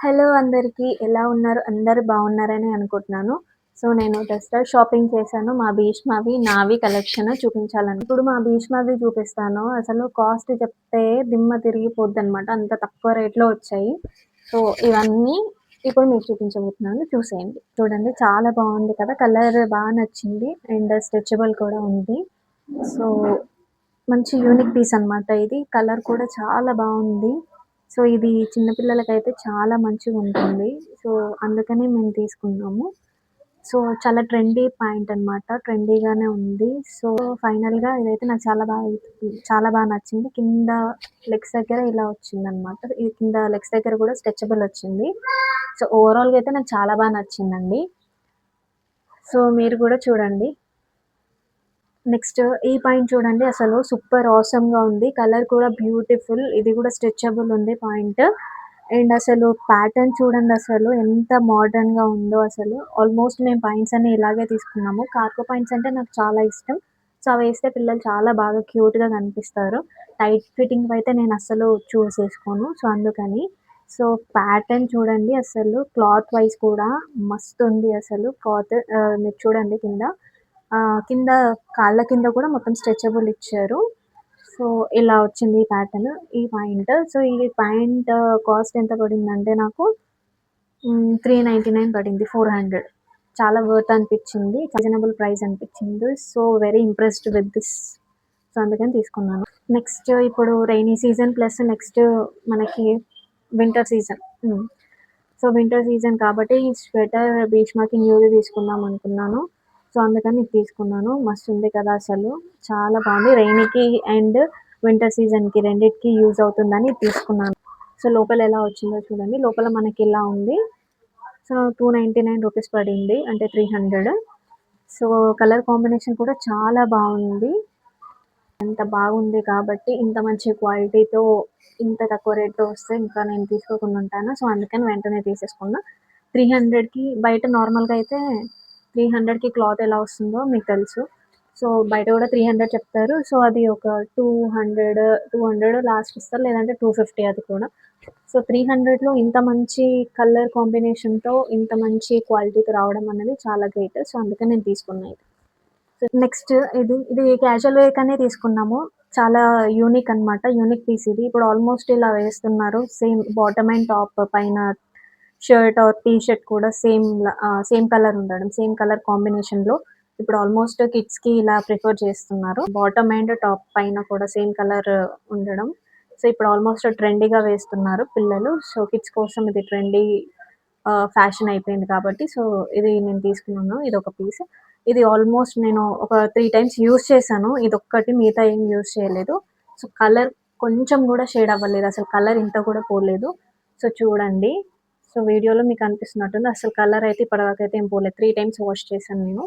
Hello అందరికీ. ఎలా ఉన్నారు? అందరూ బాగున్నారని అనుకుంటున్నాను. సో, నేను దసరా షాపింగ్ చేశాను. మా భీష్మవి, నావి కలెక్షన్ ఇప్పుడు మా భీష్మవి చూపిస్తాను. అసలు కాస్ట్ చెప్తే దిమ్మ తిరిగిపోద్దనమాట. అంత తక్కువ రేట్‌లో వచ్చాయి. సో, ఇవన్నీ ఇప్పుడు మీకు చూపించబోతున్నాను. చూసేయండి. చూడండి చాలా బాగుంది కదా! కలర్ నచ్చింది. అండ్ స్ట్రెచబుల్ కూడా ఉంది. సో, మంచి యూనిక్ పీస్ అనమాట ఇది. కలర్ కూడా చాలా బాగుంది. సో, ఇది చిన్న పిల్లలకైతే చాలా మంచిగుంటుంది. సో, అందుకని మేము తీసుకున్నాము. సో, చాలా ట్రెండీ పాయింట్ అనమాట. ట్రెండీగానే ఉంది. సో, ఫైనల్‌గా ఇదైతే నాకు చాలా బాగా నచ్చింది. కింద లెగ్స్ దగ్గర ఇలా వచ్చిందనమాట. ఈ కింద లెగ్స్ దగ్గర కూడా స్ట్రెచబుల్ వచ్చింది. సో, ఓవరాల్‌గా అయితే నాకు చాలా బాగా నచ్చిందండి. సో, మీరు కూడా చూడండి. నెక్స్ట్ ఈ పాయింట్ చూడండి, అసలు సూపర్ ఆసమ్‌గా ఉంది. కలర్ కూడా బ్యూటిఫుల్. ఇది కూడా స్ట్రెచబుల్ ఉంది పాయింట్. అండ్ అసలు ప్యాటర్న్ చూడండి, అసలు ఎంత మోడర్న్‌గా ఉందో అసలు. ఆల్మోస్ట్ మేము పాయింట్స్ అన్నీ ఇలాగే తీసుకున్నాము. కార్గో పాయింట్స్ అంటే నాకు చాలా ఇష్టం. సో, అవేస్తే పిల్లలు చాలా బాగా క్యూట్‌గా కనిపిస్తారు. టైట్ ఫిట్టింగ్‌వి అయితే నేను అస్సలు చేసుకోను. సో, అందుకని. సో, ప్యాటర్న్ చూడండి, అసలు క్లాత్ వైస్ కూడా మస్తుంది అసలు. మీరు చూడండి కింద. కింద కాళ్ళ కింద కూడా మొత్తం స్ట్రెచబుల్ ఇచ్చారు. సో, ఇలా వచ్చింది ఈ ప్యాటర్న్, ఈ పాయింట్. సో, ఈ పాయింట్ కాస్ట్ ఎంత పడిందంటే నాకు 399 పడింది. 400. చాలా వర్త్ అనిపిచ్చింది. రీజనబుల్ ప్రైస్ అనిపిచ్చింది. So, very impressed with this. So, అందుకని తీసుకున్నాను. నెక్స్ట్ ఇప్పుడు రైనీ సీజన్ ప్లస్ నెక్స్ట్ మనకి winter season. So, winter season కాబట్టి ఈ స్వెటర్ భీష్మకి న్యూది తీసుకుందాం అనుకున్నాను. సో, అందుకని ఇది తీసుకున్నాను. మస్తుంది కదా అసలు. చాలా బాగుంది. రైనీకి అండ్ వింటర్ సీజన్‌కి రెండిటికి యూజ్ అవుతుందని ఇది తీసుకున్నాను. సో, లోపల ఎలా వచ్చిందో చూడండి. లోపల మనకి ఇలా ఉంది. సో, 299 రూపీస్ పడింది. అంటే 300. సో, కలర్ కాంబినేషన్ కూడా చాలా బాగుంది. అంత బాగుంది కాబట్టి ఇంత మంచి క్వాలిటీతో ఇంత తక్కువ రేట్‌లో వస్తే ఇంకా నేను తీసుకోకుండా ఉంటానా? సో, అందుకని వెంటనే తీసేసుకున్నా. 300కి బయట నార్మల్‌గా అయితే 300కి క్లాత్ ఎలా వస్తుందో మీకు తెలుసు. సో, బయట కూడా 300 చెప్తారు. సో, అది ఒక 200 లాస్ట్ ఇస్తారు. లేదంటే 250 అది కూడా. సో, 300లో ఇంత మంచి కలర్ కాంబినేషన్‌తో ఇంత మంచి క్వాలిటీతో రావడం అనేది చాలా గ్రేట్. సో, అందుకని నేను తీసుకున్నా ఇది. నెక్స్ట్ ఇది క్యాజువల్ వేర్‌కనే తీసుకున్నాము. చాలా యూనిక్ అనమాట. యూనిక్ పీస్ ఇది. ఇప్పుడు ఆల్మోస్ట్ ఇలా వేస్తున్నారు. సేమ్ బాటమ్ అండ్ టాప్ పైన షర్ట్ ఆర్ టీ షర్ట్ కూడా సేమ్ కలర్ ఉండడం. సేమ్ కలర్ కాంబినేషన్‌లో ఇప్పుడు ఆల్మోస్ట్ కిడ్స్‌కి ఇలా ప్రిఫర్ చేస్తున్నారు. బాటమ్ అండ్ టాప్ పైన కూడా సేమ్ కలర్ ఉండడం. సో, ఇప్పుడు ఆల్మోస్ట్ ట్రెండీగా వేస్తున్నారు పిల్లలు. సో, కిడ్స్ కోసం ఇది ట్రెండీ ఫ్యాషన్ అయిపోయింది కాబట్టి సో, ఇది నేను తీసుకున్నాను. ఇదొక పీస్. ఇది ఆల్మోస్ట్ నేను ఒక 3 టైమ్స్ యూజ్ చేశాను. ఇదొక్కటి, మిగతా ఏం యూజ్ చేయలేదు. సో, కలర్ కొంచెం గూడా షేడ్ అవ్వలేదు. అసలు కలర్ ఇంత కూడా పోలేదు. సో, చూడండి. సో, వీడియోలో మీకు అనిపిస్తున్నట్టుంది. అసలు కలర్ అయితే ఇప్పటివరకైతే ఏం పోలేదు. 3 టైమ్స్ వాష్ చేశాను నేను.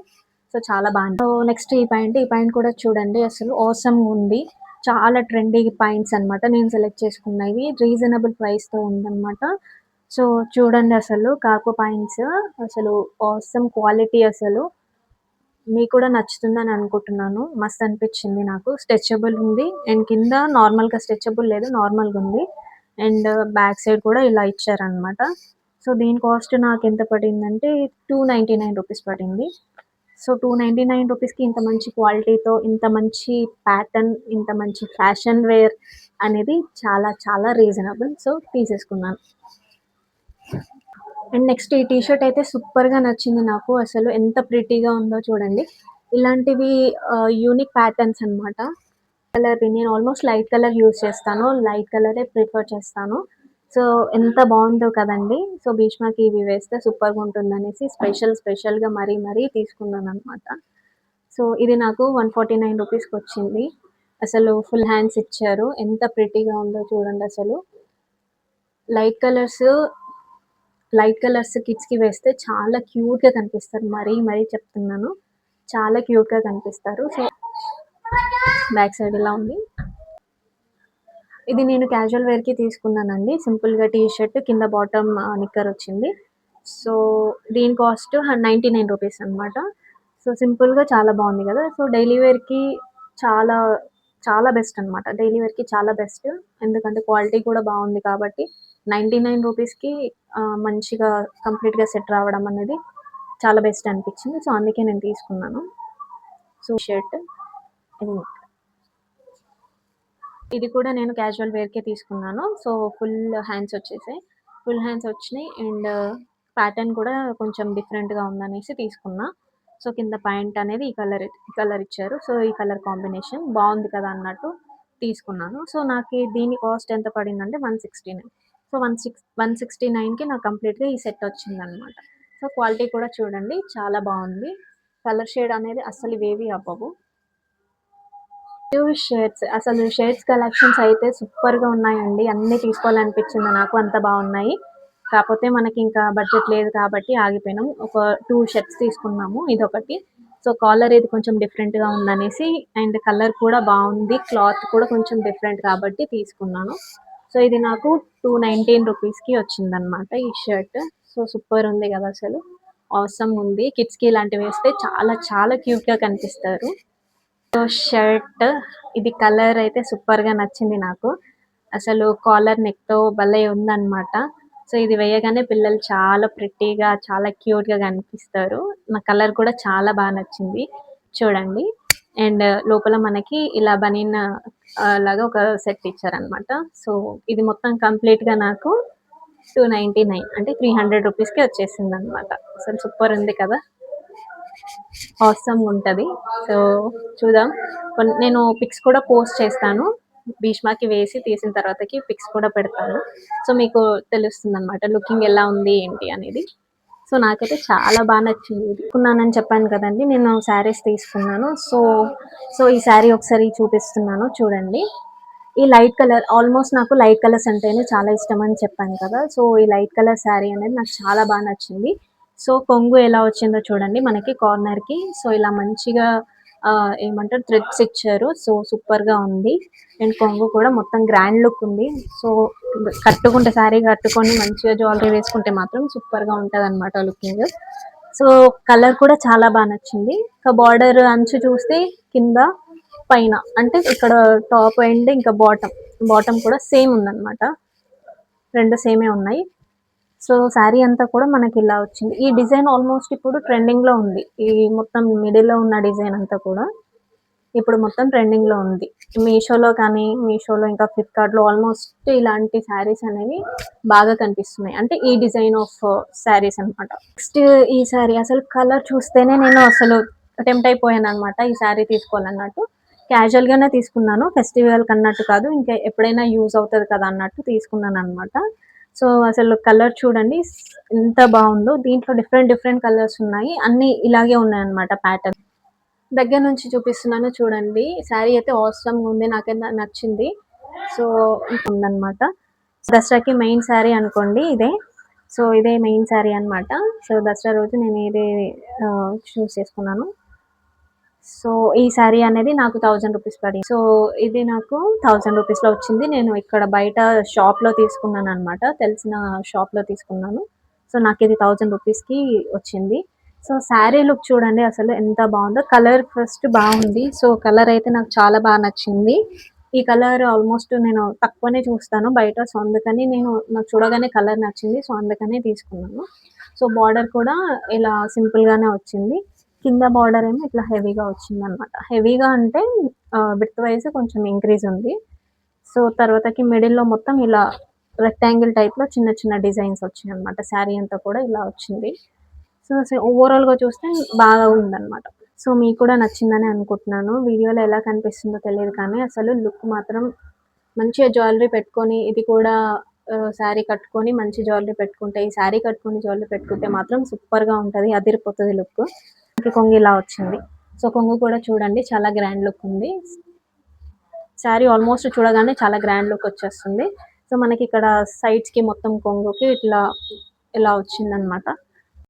సో, చాలా బాగుంది. సో, నెక్స్ట్ ఈ పాయింట్. ఈ పాయింట్ కూడా చూడండి, అసలు ఆసమ్‌గుంది. చాలా ట్రెండీ పాయింట్స్ అనమాట. నేను సెలెక్ట్ చేసుకున్నవి. రీజనబుల్ ప్రైస్‌తో ఉందనమాట. సో, చూడండి అసలు కార్గో పాయింట్స్ అసలు ఆసమ్ క్వాలిటీ అసలు. మీకు కూడా నచ్చుతుందని అనుకుంటున్నాను. మస్త్ అనిపిచ్చింది నాకు. స్ట్రెచబుల్ ఉంది. అండ్ కింద నార్మల్‌గా స్ట్రెచబుల్ లేదు. నార్మల్‌గా ఉంది. అండ్ బ్యాక్ సైడ్ కూడా ఇలా ఇచ్చారనమాట. సో, దీని కాస్ట్ నాకెంత పడిందంటే 299 రూపీస్ పడింది. సో, 299 రూపీస్‌కి ఇంత మంచి క్వాలిటీతో, ఇంత మంచి ప్యాటర్న్, ఇంత మంచి ఫ్యాషన్ వేర్ అనేది చాలా చాలా రీజనబుల్. సో, తీసేసుకున్నాను. అండ్ నెక్స్ట్ ఈ టీ షర్ట్ అయితే సూపర్‌గా నచ్చింది నాకు. అసలు ఎంత ప్రిటీగా ఉందో చూడండి. ఇలాంటివి యూనిక్ ప్యాటర్న్స్ అనమాట. నేను ఆల్మోస్ట్ లైట్ కలర్ యూజ్ చేస్తాను. లైట్ కలరే ప్రిఫర్ చేస్తాను. సో, ఎంత బావుందో కదండీ! సో, భీష్మకి ఇవి వేస్తే సూపర్‌గా ఉంటుందనేసి స్పెషల్‌గా మరీ తీసుకున్నాననమాట. సో, ఇది నాకు 149 రూపీస్‌కొచ్చింది. అసలు ఫుల్ హ్యాండ్స్ ఇచ్చారు. ఎంత ప్రిటీగా ఉందో చూడండసలు. లైట్ కలర్స్ లైట్ కలర్స్ కిడ్స్‌కి వేస్తే చాలా క్యూట్‌గా కనిపిస్తారు. మరీ చెప్తున్నాను. చాలా క్యూట్‌గా కనిపిస్తారు. సో, బ్యాక్ సైడ్ ఇలా ఉంది. ఇది నేను క్యాజువల్ వేర్‌కి తీసుకున్నానండి. సింపుల్‌గా టీ షర్ట్ కింద బాటమ్ నిక్కర్ వచ్చింది. సో, దీని కాస్ట్ 99 రూపీస్ అనమాట. సో, సింపుల్‌గా చాలా బాగుంది కదా! సో, డైలీ వేర్‌కి చాలా చాలా బెస్ట్ అనమాట. డైలీ వేర్‌కి చాలా బెస్ట్. ఎందుకంటే క్వాలిటీ కూడా బావుంది కాబట్టి 99 రూపీస్‌కి మంచిగా కంప్లీట్‌గా సెట్ రావడం అనేది చాలా బెస్ట్ అనిపించింది. సో, అందుకే నేను తీసుకున్నాను. సో, షర్ట్ ఇది ఇది కూడా నేను క్యాజువల్ వేర్‌కే తీసుకున్నాను. సో, ఫుల్ హ్యాండ్స్ వచ్చేసాయి. ఫుల్ హ్యాండ్స్ వచ్చినాయి అండ్ ప్యాటర్న్ కూడా కొంచెం డిఫరెంట్‌గా ఉందనేసి తీసుకున్నా. సో, కింద ప్యాంట్ అనేది ఈ కలర్ ఇచ్చారు. సో, ఈ కలర్ కాంబినేషన్ బావుంది కదా అన్నట్టు తీసుకున్నాను. సో, నాకి దీని కాస్ట్ ఎంత పడిందంటే 169. సో, 169కి నాకు కంప్లీట్‌గా ఈ సెట్ వచ్చిందనమాట. సో, క్వాలిటీ కూడా చూడండి చాలా బావుంది. కలర్ షేడ్ అనేది అస్సలు ఇవేవి అవ్వవు. షర్ట్స్ అసలు షర్ట్స్ కలెక్షన్స్ అయితే సూపర్‌గా ఉన్నాయండి. అన్నీ తీసుకోవాలనిపించింది నాకు అంత బాగున్నాయి. కాపోతే మనకి ఇంకా బడ్జెట్ లేదు కాబట్టి ఆగిపోయినాం. ఒక 2 షర్ట్స్ తీసుకున్నాము. ఇదొకటి. సో, కాలర్ ఇది కొంచెం డిఫరెంట్‌గా ఉందనేసి అండ్ కలర్ కూడా బావుంది. క్లాత్ కూడా కొంచెం డిఫరెంట్ కాబట్టి తీసుకున్నాను. సో, ఇది నాకు 219 రూపీస్‌కి వచ్చిందనమాట ఈ షర్ట్. సో, సూపర్ ఉంది కదా అసలు. ఆసమ్ ఉంది. కిడ్స్‌కి ఇలాంటివి వేస్తే చాలా చాలా క్యూట్‌గా కనిపిస్తారు. షర్ట్ ఇది కలర్ అయితే సూపర్‌గా నచ్చింది నాకు. అసలు కాలర్ నెక్‌తో భలే ఉందన్నమాట. సో, ఇది వేయగానే పిల్లలు చాలా ప్రిట్టీగా, చాలా క్యూట్‌గా కనిపిస్తారు. నాకు కలర్ కూడా చాలా నచ్చింది. చూడండి. అండ్ లోపల మనకి ఇలా బనీన్ లాగా ఒక సెట్ ఇచ్చారన్నమాట. సో, ఇది మొత్తం కంప్లీట్‌గా నాకు 299 అంటే 300 రూపీస్‌కి వచ్చేసిందన్నమాట. అసలు సూపర్ ఉంది కదా! ఆసమ్‌గా ఉంటది. సో, చూద్దాం. నేను పిక్స్ కూడా పోస్ట్ చేస్తాను. భీష్మకి వేసి తీసిన తర్వాతకి పిక్స్ కూడా పెడతాను. సో, మీకు తెలుస్తుందనమాట లుకింగ్ ఎలా ఉంది ఏంటి అనేది. సో, నాకైతే చాలా నచ్చింది ఇది. కొన్నానని చెప్పాను కదండీ! నేను శారీస్ తీసుకున్నాను. సో, ఈ శారీ ఒకసారి చూపిస్తున్నాను చూడండి. ఈ లైట్ కలర్ ఆల్మోస్ట్ నాకు లైట్ కలర్స్ అంటేనే చాలా ఇష్టమని చెప్పాను కదా! సో, ఈ లైట్ కలర్ శారీ అనేది నాకు చాలా నచ్చింది. సో, కొంగు ఎలా వచ్చిందో చూడండి మనకి కార్నర్‌కి. సో, ఇలా మంచిగా ఏమంటారు థ్రెడ్స్ ఇచ్చారు. సో, సూపర్‌గా ఉంది. అండ్ కొంగు కూడా మొత్తం గ్రాండ్ లుక్ ఉంది. సో, కట్టుకుంటే శారీ కట్టుకొని మంచిగా జ్యువెలరీ వేసుకుంటే మాత్రం సూపర్‌గా ఉంటదనమాట లుకింగ్. సో, కలర్ కూడా చాలా నచ్చింది. ఇంకా బార్డర్ అంచు చూస్తే కింద, పైన అంటే ఇక్కడ టాప్ అండ్ ఇంకా బాటమ్ కూడా సేమ్ ఉందన్నమాట. 2 సేమే ఉన్నాయి. సో, శారీ అంతా కూడా మనకి ఇలా వచ్చింది. ఈ డిజైన్ ఆల్మోస్ట్ ఇప్పుడు ట్రెండింగ్‌లో ఉంది. ఈ మొత్తం మిడిల్‌లో ఉన్న డిజైన్ అంతా కూడా ఇప్పుడు మొత్తం ట్రెండింగ్‌లో ఉంది. మీషోలో ఇంకా ఫ్లిప్‌కార్ట్‌లో ఆల్మోస్ట్ ఇలాంటి శారీస్ అనేవి బాగా కనిపిస్తున్నాయి. అంటే ఈ డిజైన్ ఆఫ్ శారీస్ అన్నమాట. నెక్స్ట్ ఈ శారీ అసలు కలర్ చూస్తేనే నేను అసలు టెంప్ట్ అయిపోయానన్నమాట. ఈ శారీ తీసుకోవాలన్నట్టు. క్యాజువల్‌గానే తీసుకున్నాను. ఫెస్టివల్‌కి అన్నట్టు కాదు. ఇంకా ఎప్పుడైనా యూజ్ అవుతది కదా అన్నట్టు తీసుకున్నానన్నమాట. సో, అసలు కలర్ చూడండి ఎంత బావుందో. దీంట్లో డిఫరెంట్ డిఫరెంట్ కలర్స్ ఉన్నాయి. అన్నీ ఇలాగే ఉన్నాయన్నమాట ప్యాటర్న్. దగ్గర నుంచి చూపిస్తున్నాను చూడండి. శారీ అయితే ఆసమ్‌గా ఉంది. నాకైతే నచ్చింది. సో, ఉందన్నమాట. దసరాకి మెయిన్ శారీ అనుకోండి ఇదే. సో, ఇదే మెయిన్ శారీ అన్నమాట. సో, దసరా రోజు నేను ఇదే చూస్ చేసుకున్నాను. సో, ఈ శారీ అనేది నాకు 1000 రూపీస్ పడింది. సో, ఇది నాకు 1000 రూపీస్‌లో వచ్చింది. నేను ఇక్కడ బయట షాప్‌లో తీసుకున్నాననమాట. తెలిసిన షాప్‌లో తీసుకున్నాను. సో, నాకిది 1000 రూపీస్‌కి వచ్చింది. సో, శారీ లుక్ చూడండి అసలు ఎంత బావుందో. కలర్ ఫస్ట్ బావుంది. సో, కలర్ అయితే నాకు చాలా నచ్చింది. ఈ కలర్ ఆల్మోస్ట్ నేను తక్కువనే చూస్తాను బయట. సో, అందుకని నాకు చూడగానే కలర్ నచ్చింది. సో, అందుకనే తీసుకున్నాను. సో, బార్డర్ కూడా ఇలా సింపుల్‌గానే వచ్చింది. కింద బార్డర్ ఏమో ఇట్లా హెవీగా వచ్చిందనమాట. హెవీగా అంటే విడ్త్ వైస్ కొంచెం ఇంక్రీజ్ ఉంది. సో, తర్వాతకి మిడిల్‌లో మొత్తం ఇలా రెక్టాంగిల్ టైప్‌లో చిన్న చిన్న డిజైన్స్ వచ్చాయన్నమాట. శారీ అంతా కూడా ఇలా వచ్చింది. సో, ఓవరాల్‌గా చూస్తే బాగా ఉందన్నమాట. సో, మీకు కూడా నచ్చిందని అనుకుంటున్నాను. వీడియోలో ఎలా కనిపిస్తుందో తెలీదు కానీ అసలు లుక్ మాత్రం మంచిగా జ్యువెలరీ పెట్టుకొని ఇది కూడా శారీ కట్టుకొని మంచి జ్యువెలరీ పెట్టుకుంటే ఈ శారీ కట్టుకొని జ్యువెలరీ పెట్టుకుంటే మాత్రం సూపర్‌గా ఉంటది. అదిరిపోతది లుక్. కొంగు ఇలా వచ్చింది. సో, కొంగు కూడా చూడండి చాలా గ్రాండ్ లుక్ ఉంది. శారీ ఆల్మోస్ట్ చూడగానే చాలా గ్రాండ్ లుక్ వచ్చేస్తుంది. సో, మనకి ఇక్కడ సైడ్స్‌కి మొత్తం కొంగుకి ఇట్లా ఇలా వచ్చిందనమాట.